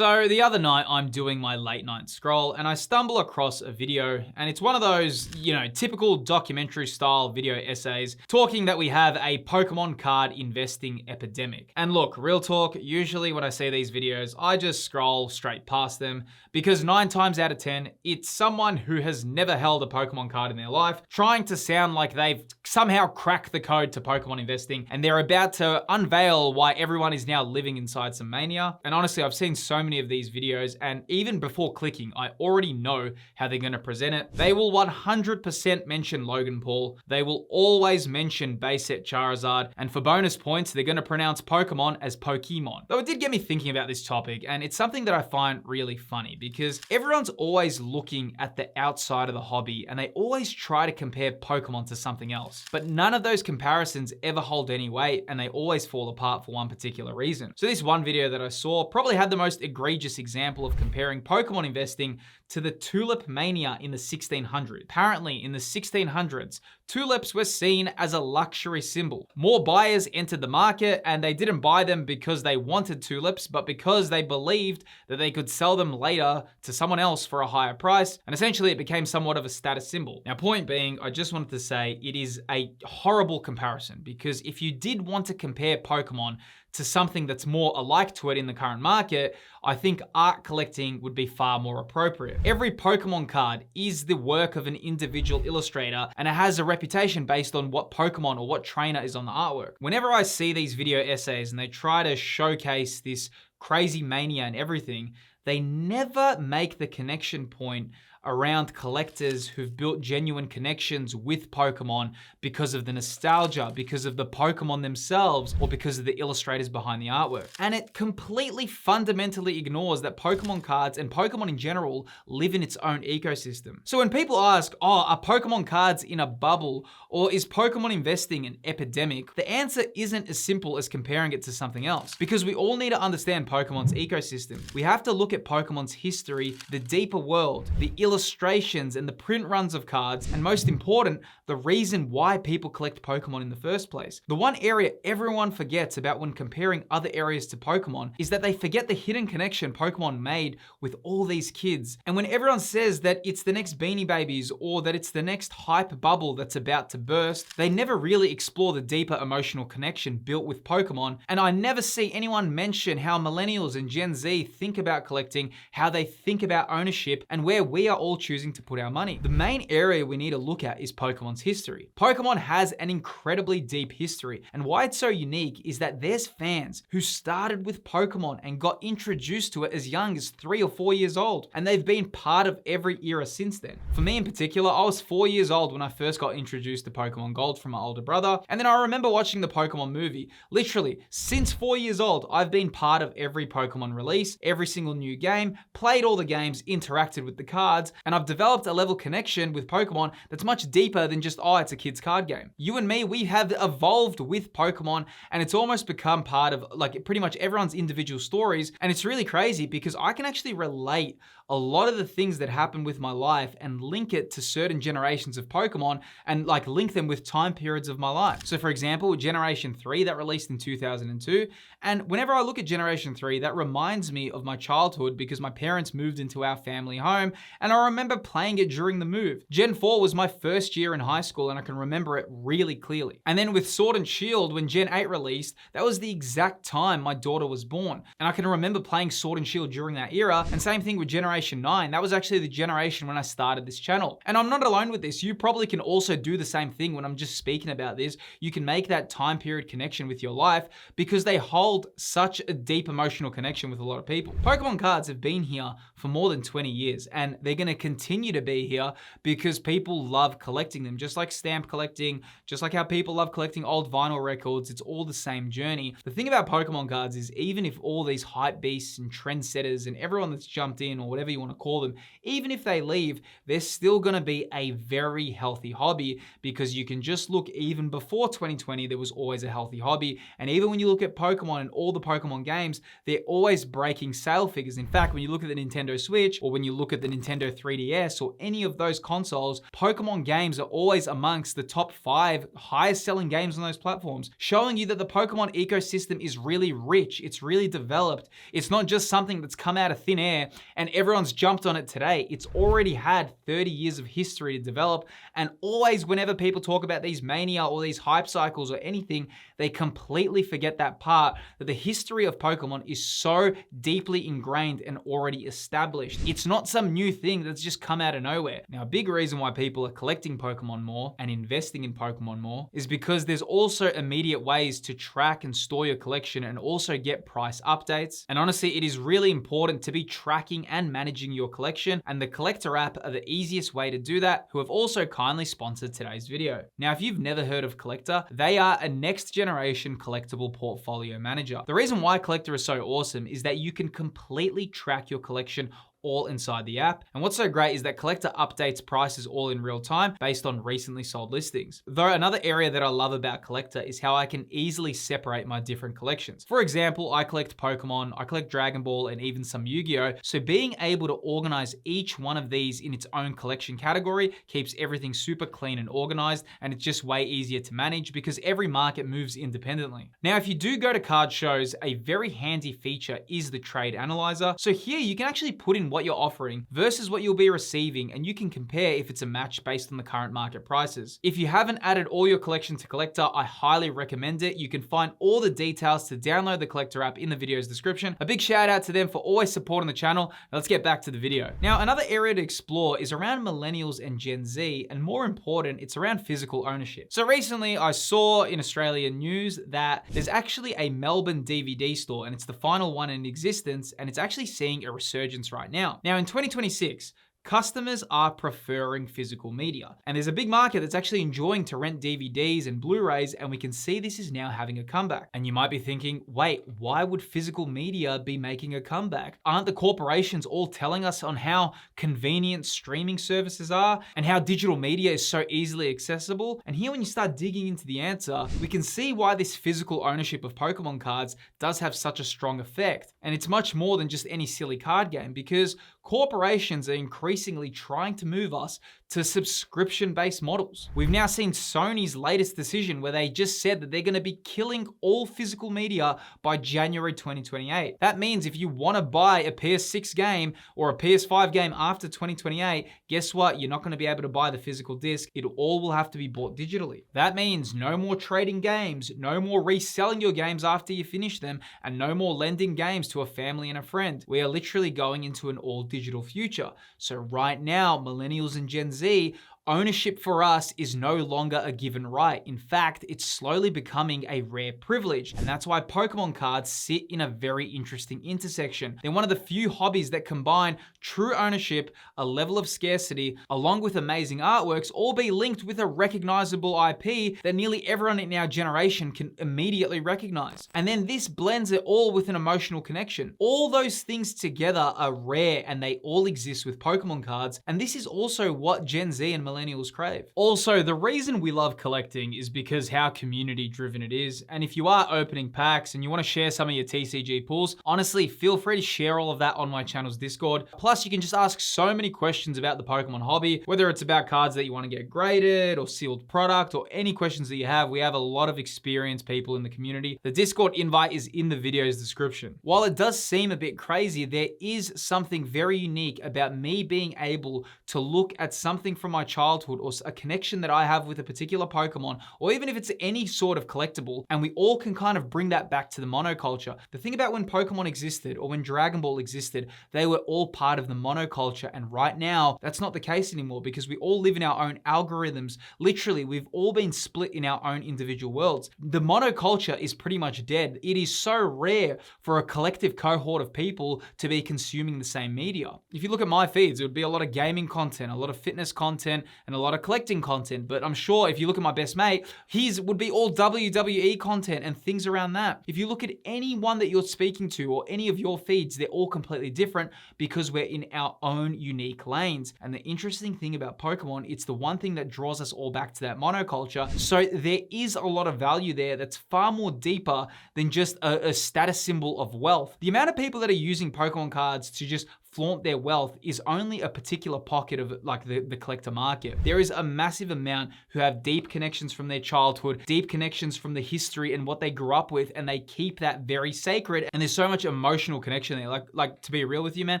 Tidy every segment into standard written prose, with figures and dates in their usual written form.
So the other night I'm doing my late night scroll and I stumble across a video, and it's one of those, typical documentary style video essays talking that we have a Pokemon card investing epidemic. And look, real talk, usually when I see these videos, I just scroll straight past them because 9 times out of 10, it's someone who has never held a Pokemon card in their life trying to sound like they've somehow cracked the code to Pokemon investing and they're about to unveil why everyone is now living inside some mania. And honestly, I've seen so many of these videos, and even before clicking, I already know how they're going to present it. They will 100% mention Logan Paul. They will always mention base set Charizard, and for bonus points, they're going to pronounce Pokemon as Pokemon. Though it did get me thinking about this topic, and it's something that I find really funny because everyone's always looking at the outside of the hobby and they always try to compare Pokemon to something else. But none of those comparisons ever hold any weight, and they always fall apart for one particular reason. So this one video that I saw probably had the most egregious example of comparing Pokemon investing to the tulip mania in the 1600s. Apparently, in the 1600s, tulips were seen as a luxury symbol. More buyers entered the market, and they didn't buy them because they wanted tulips, but because they believed that they could sell them later to someone else for a higher price, and essentially it became somewhat of a status symbol. Now, point being, I just wanted to say it is a horrible comparison, because if you did want to compare Pokemon to something that's more alike to it in the current market, I think art collecting would be far more appropriate. Every Pokemon card is the work of an individual illustrator, and it has a reputation based on what Pokemon or what trainer is on the artwork. Whenever I see these video essays and they try to showcase this crazy mania and everything, they never make the connection point around collectors who've built genuine connections with Pokemon because of the nostalgia, because of the Pokemon themselves, or because of the illustrators behind the artwork. And it completely fundamentally ignores that Pokemon cards and Pokemon in general live in its own ecosystem. So when people ask, are Pokemon cards in a bubble, or is Pokemon investing an epidemic? The answer isn't as simple as comparing it to something else, because we all need to understand Pokemon's ecosystem. We have to look at Pokemon's history, the deeper world, the illustrations and the print runs of cards, and most important, the reason why people collect Pokemon in the first place. The one area everyone forgets about when comparing other areas to Pokemon is that they forget the hidden connection Pokemon made with all these kids. And when everyone says that it's the next Beanie Babies or that it's the next hype bubble that's about to burst, they never really explore the deeper emotional connection built with Pokemon. And I never see anyone mention how Millennials and Gen Z think about collecting, how they think about ownership, and where we are all choosing to put our money. The main area we need to look at is Pokemon's history. Pokemon has an incredibly deep history, and why it's so unique is that there's fans who started with Pokemon and got introduced to it as young as 3 or 4 years old, and they've been part of every era since then. For me in particular, I was 4 years old when I first got introduced to Pokemon Gold from my older brother, and then I remember watching the Pokemon movie. Literally, since 4 years old, I've been part of every Pokemon release, every single new game, played all the games, interacted with the cards, and I've developed a level connection with Pokemon that's much deeper than just, it's a kid's card game. You and me, we have evolved with Pokemon, and it's almost become part of pretty much everyone's individual stories. And it's really crazy because I can actually relate a lot of the things that happen with my life and link it to certain generations of Pokemon and link them with time periods of my life. So for example, Generation 3 that released in 2002, and whenever I look at Generation 3, that reminds me of my childhood because my parents moved into our family home, and I remember playing it during the move. Gen 4 was my first year in high school, and I can remember it really clearly. And then with Sword and Shield, when Gen 8 released, that was the exact time my daughter was born, and I can remember playing Sword and Shield during that era. And same thing with Generation 9. That was actually the generation when I started this channel. And I'm not alone with this. You probably can also do the same thing when I'm just speaking about this. You can make that time period connection with your life because they hold such a deep emotional connection with a lot of people. Pokemon cards have been here for more than 20 years, and they're going to continue to be here because people love collecting them, just like stamp collecting, just like how people love collecting old vinyl records. It's all the same journey. The thing about Pokemon cards is even if all these hype beasts and trendsetters and everyone that's jumped in or whatever you want to call them, even if they leave, they're still going to be a very healthy hobby because you can just look even before 2020, there was always a healthy hobby. And even when you look at Pokemon and all the Pokemon games, they're always breaking sale figures. In fact, when you look at the Nintendo Switch or when you look at the Nintendo 3DS or any of those consoles, Pokemon games are always amongst the top 5 highest selling games on those platforms, showing you that the Pokemon ecosystem is really rich, it's really developed. It's not just something that's come out of thin air and everyone's jumped on it today. It's already had 30 years of history to develop, and always whenever people talk about these mania or these hype cycles or anything, they completely forget that part, that the history of Pokemon is so deeply ingrained and already established. It's not some new thing that's just come out of nowhere. Now, a big reason why people are collecting Pokemon more and investing in Pokemon more is because there's also immediate ways to track and store your collection and also get price updates. And honestly, it is really important to be tracking and managing your collection, and the Collector app are the easiest way to do that, who have also kindly sponsored today's video. Now, if you've never heard of Collector, they are a next generation collectible portfolio manager. The reason why Collector is so awesome is that you can completely track your collection all inside the app. And what's so great is that Collector updates prices all in real time based on recently sold listings. Though another area that I love about Collector is how I can easily separate my different collections. For example, I collect Pokemon, I collect Dragon Ball, and even some Yu-Gi-Oh! So being able to organize each one of these in its own collection category keeps everything super clean and organized, and it's just way easier to manage because every market moves independently. Now, if you do go to card shows, a very handy feature is the trade analyzer. So here you can actually put in what you're offering versus what you'll be receiving, and you can compare if it's a match based on the current market prices. If you haven't added all your collection to Collector, I highly recommend it. You can find all the details to download the Collector app in the video's description. A big shout out to them for always supporting the channel. Now let's get back to the video. Now, another area to explore is around Millennials and Gen Z, and more important, it's around physical ownership. So recently I saw in Australian news that there's actually a Melbourne DVD store, and it's the final one in existence, and it's actually seeing a resurgence right now. Now in 2026, customers are preferring physical media, and there's a big market that's actually enjoying to rent DVDs and Blu-rays, and we can see this is now having a comeback. And you might be thinking, wait, why would physical media be making a comeback? Aren't the corporations all telling us on how convenient streaming services are and how digital media is so easily accessible? And here when you start digging into the answer, we can see why this physical ownership of Pokemon cards does have such a strong effect. And it's much more than just any silly card game, because corporations are increasingly trying to move us to subscription-based models. We've now seen Sony's latest decision where they just said that they're gonna be killing all physical media by January 2028. That means if you wanna buy a PS6 game or a PS5 game after 2028, guess what? You're not gonna be able to buy the physical disc. It all will have to be bought digitally. That means no more trading games, no more reselling your games after you finish them, and no more lending games to a family and a friend. We are literally going into an all digital future. So right now, Millennials and Gen Z, ownership for us is no longer a given right. In fact, it's slowly becoming a rare privilege. And that's why Pokemon cards sit in a very interesting intersection. They're one of the few hobbies that combine true ownership, a level of scarcity, along with amazing artworks, all be linked with a recognizable IP that nearly everyone in our generation can immediately recognize. And then this blends it all with an emotional connection. All those things together are rare, and they all exist with Pokemon cards. And this is also what Gen Z and Millennials crave. Also, the reason we love collecting is because how community driven it is. And if you are opening packs and you want to share some of your TCG pools, honestly, feel free to share all of that on my channel's Discord. Plus, you can just ask so many questions about the Pokemon hobby, whether it's about cards that you want to get graded or sealed product or any questions that you have. We have a lot of experienced people in the community. The Discord invite is in the video's description. While it does seem a bit crazy, there is something very unique about me being able to look at something from my childhood or a connection that I have with a particular Pokemon, or even if it's any sort of collectible, and we all can kind of bring that back to the monoculture. The thing about when Pokemon existed or when Dragon Ball existed, they were all part of the monoculture, and right now that's not the case anymore because we all live in our own algorithms. Literally, we've all been split in our own individual worlds. The monoculture is pretty much dead. It is so rare for a collective cohort of people to be consuming the same media. If you look at my feeds, it would be a lot of gaming content, a lot of fitness content, and a lot of collecting content. But I'm sure if you look at my best mate, his would be all WWE content and things around that. If you look at anyone that you're speaking to or any of your feeds, they're all completely different because we're in our own unique lanes. And the interesting thing about Pokemon, it's the one thing that draws us all back to that monoculture. So there is a lot of value there that's far more deeper than just a status symbol of wealth. The amount of people that are using Pokemon cards to just flaunt their wealth is only a particular pocket of like the collector market. There is a massive amount who have deep connections from their childhood, deep connections from the history and what they grew up with, and they keep that very sacred. And there's so much emotional connection there. Like to be real with you, man,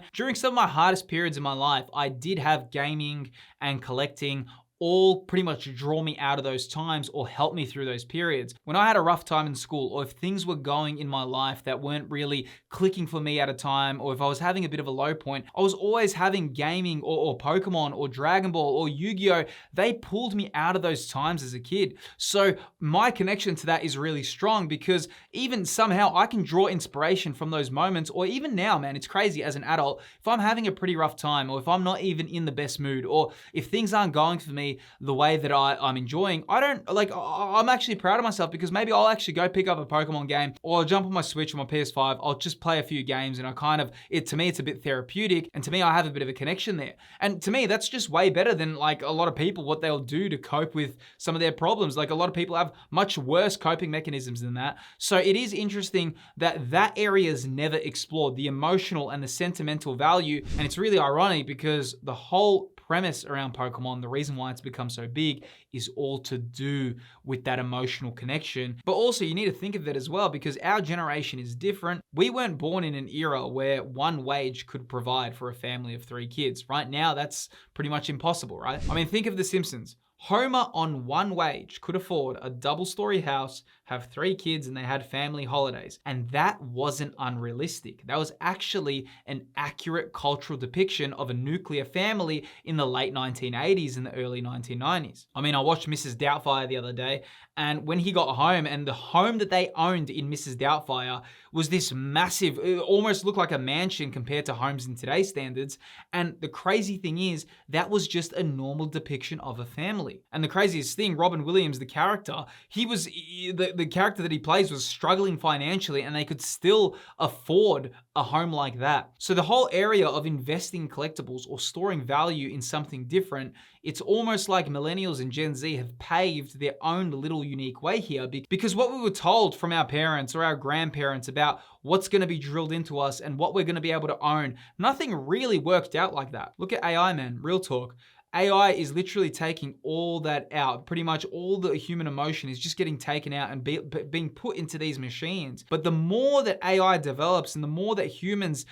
during some of my hardest periods in my life, I did have gaming and collecting all pretty much draw me out of those times or help me through those periods. When I had a rough time in school, or if things were going in my life that weren't really clicking for me at a time, or if I was having a bit of a low point, I was always having gaming or Pokemon or Dragon Ball or Yu-Gi-Oh! They pulled me out of those times as a kid. So my connection to that is really strong because even somehow I can draw inspiration from those moments, or even now, man, it's crazy as an adult, if I'm having a pretty rough time, or if I'm not even in the best mood, or if things aren't going for me the way that I'm enjoying, I'm actually proud of myself because maybe I'll actually go pick up a Pokemon game or I'll jump on my Switch or my PS5, I'll just play a few games and to me, it's a bit therapeutic, and to me, I have a bit of a connection there. And to me, that's just way better than like a lot of people, what they'll do to cope with some of their problems. Like a lot of people have much worse coping mechanisms than that. So it is interesting that area is never explored, the emotional and the sentimental value. And it's really ironic because the whole premise around Pokemon, the reason why it's become so big is all to do with that emotional connection. But also you need to think of it as well because our generation is different. We weren't born in an era where one wage could provide for a family of 3 kids. Right now, that's pretty much impossible, right? I mean, think of The Simpsons. Homer on one wage could afford a double-story house, have 3 kids, and they had family holidays. And that wasn't unrealistic. That was actually an accurate cultural depiction of a nuclear family in the late 1980s and the early 1990s. I mean, I watched Mrs. Doubtfire the other day, and when he got home, and the home that they owned in Mrs. Doubtfire was this massive, it almost looked like a mansion compared to homes in today's standards. And the crazy thing is, that was just a normal depiction of a family. And the craziest thing, Robin Williams, the character, the character that he plays was struggling financially, and they could still afford a home like that. So the whole area of investing in collectibles or storing value in something different, it's almost like Millennials and Gen Z have paved their own little unique way here, because what we were told from our parents or our grandparents about what's going to be drilled into us and what we're going to be able to own, nothing really worked out like that. Look at AI, man, real talk. AI is literally taking all that out. Pretty much all the human emotion is just getting taken out and being put into these machines. But the more that AI develops and the more that humans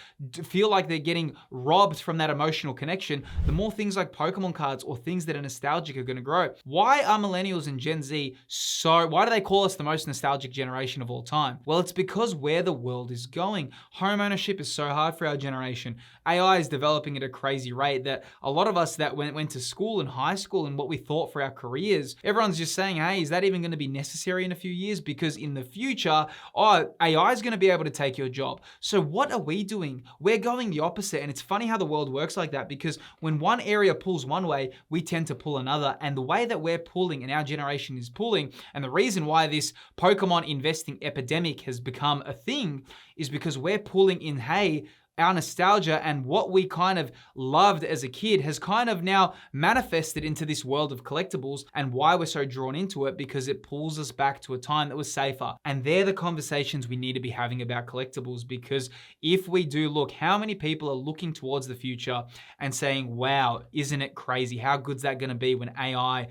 feel like they're getting robbed from that emotional connection, the more things like Pokemon cards or things that are nostalgic are going to grow. Why are Millennials and Gen Z why do they call us the most nostalgic generation of all time? Well, it's because where the world is going. Home ownership is so hard for our generation. AI is developing at a crazy rate that a lot of us that went to school and high school and what we thought for our careers, everyone's just saying, hey, is that even going to be necessary in a few years? Because in the future, AI is going to be able to take your job. So what are we doing? We're going the opposite. And it's funny how the world works like that, because when one area pulls one way, we tend to pull another. And the way that we're pulling and our generation is pulling, and the reason why this Pokemon investing epidemic has become a thing is because we're pulling in, hey, our nostalgia and what we kind of loved as a kid has kind of now manifested into this world of collectibles, and why we're so drawn into it, because it pulls us back to a time that was safer. And they're the conversations we need to be having about collectibles, because if we do look, how many people are looking towards the future and saying, wow, isn't it crazy? How good's that going to be when AI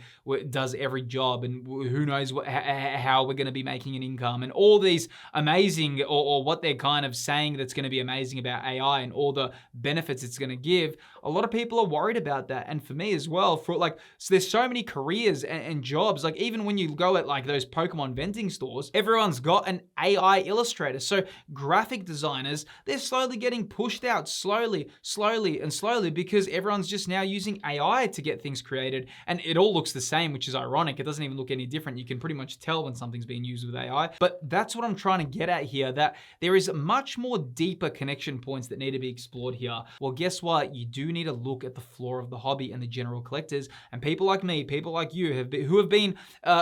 does every job, and who knows how we're going to be making an income, and all these amazing, or what they're kind of saying that's going to be amazing about AI and all the benefits it's going to give. A lot of people are worried about that. And for me as well, so there's so many careers and jobs. Like even when you go at like those Pokemon vending stores, everyone's got an AI illustrator. So graphic designers, they're slowly getting pushed out slowly, because everyone's just now using AI to get things created. And it all looks the same, which is ironic. It doesn't even look any different. You can pretty much tell when something's being used with AI. But that's what I'm trying to get at here, that there is much more deeper connection points points that need to be explored here. Well, guess what? You do need to look at the floor of the hobby and the general collectors, and people like me, people like you who have been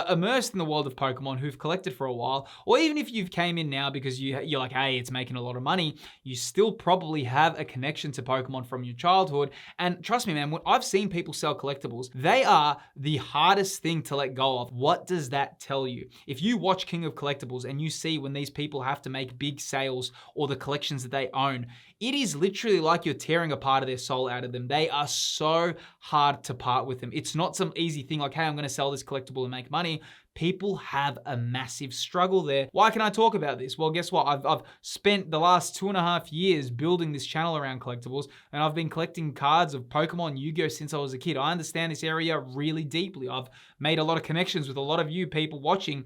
immersed in the world of Pokemon, who've collected for a while, or even if you've came in now because you're like, hey, it's making a lot of money, you still probably have a connection to Pokemon from your childhood. And trust me, man, when I've seen people sell collectibles, they are the hardest thing to let go of. What does that tell you? If you watch King of Collectibles and you see when these people have to make big sales or the collections that they own, it is literally like you're tearing a part of their soul out of them. They are so hard to part with them. It's not some easy thing like, hey, I'm going to sell this collectible and make money. People have a massive struggle there. Why can I talk about this? Well, guess what? I've spent the last 2.5 years building this channel around collectibles, and I've been collecting cards of Pokemon, Yu-Gi-Oh since I was a kid. I understand this area really deeply. I've made a lot of connections with a lot of you people watching.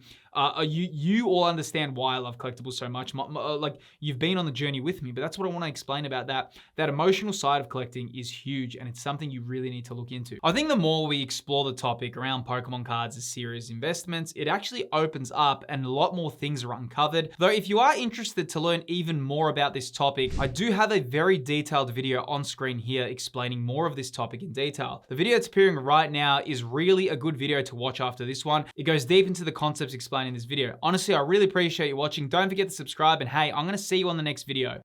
You all understand why I love collectibles so much. Like, you've been on the journey with me, but that's what I want to explain about that. That emotional side of collecting is huge, and it's something you really need to look into. I think the more we explore the topic around Pokemon cards as serious investments, it actually opens up and a lot more things are uncovered. Though if you are interested to learn even more about this topic, I do have a very detailed video on screen here explaining more of this topic in detail. The video that's appearing right now is really a good video to watch after this one. It goes deep into the concepts explained in this video. Honestly, I really appreciate you watching. Don't forget to subscribe, and hey, I'm gonna see you on the next video.